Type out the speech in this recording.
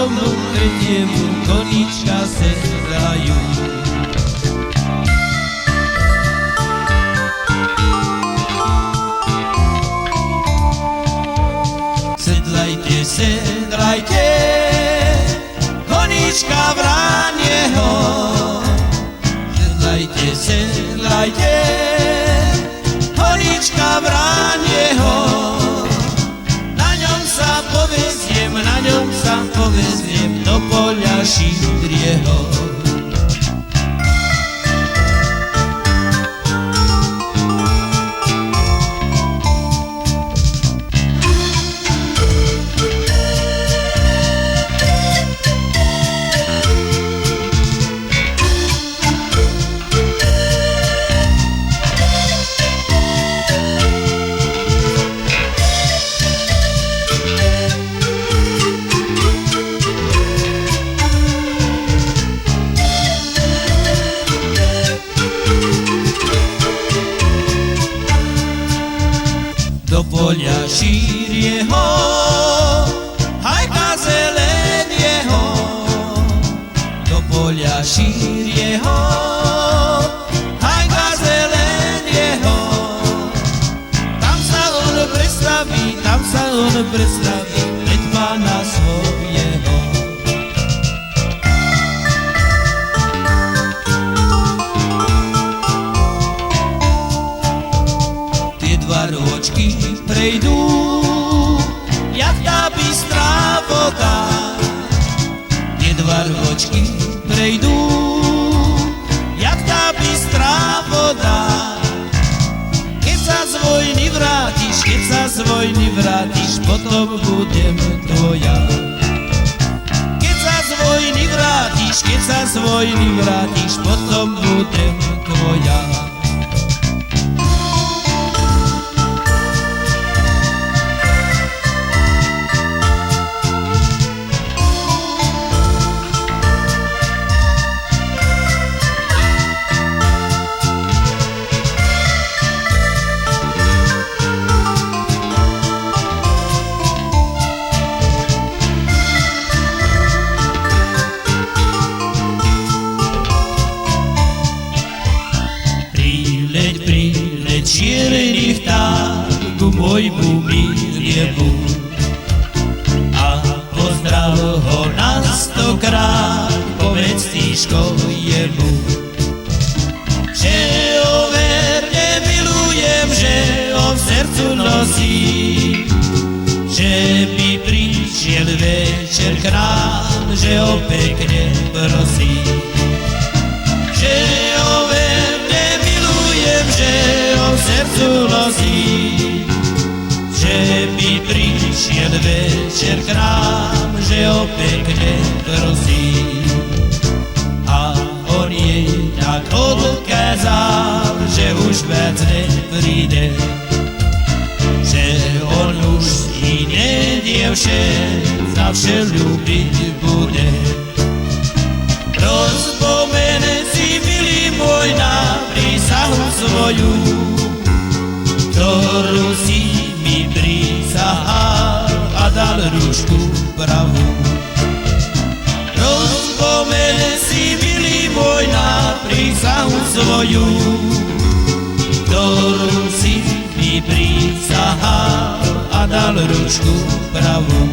tomu tretiemu konička se hrajú. Sedlajte, sedlajte, konička vránieho. Sedlajte, sedlajte, konička vránieho. Na ňom sa poveziem do poľa šídrieho. Do poľa šírieho, hajka zelenieho. Do poľa šírieho, hajka zelenieho. Tam sa on predstaví pred Pána svojho. Tie dva ročky prejdú, jak tá bystrá voda. Tie dva ročky prejdú, jak tá bystrá voda. Keď sa z vojny vrátiš, potom budem tvoja. Keď sa z vojny vrátiš, potom budem tvoja. Prileď, čierny vták ku môjmu milievu a pozdrav ho na 100-krát, povedz týško jemu. Že ho verne milujem, že ho v srdcu nosím, že by prišiel večer k nám, že ho pekne prosím. Že ho verne milujem, že ho v srdcu nosím, že by prišiel večer k nám, že ho pekne prosím. A on jej tak odkázal, že už viac nepríde, že on už iné dievče zavše ľúbiť bude. Rozpomene si, milý môj, na prísahu svoju, ktorú si mi prisahal a dal rušku pravú. Rozpomene si, milý môj, na prísahu svoju, ktorú si mi prisahal a dal rušku pravú.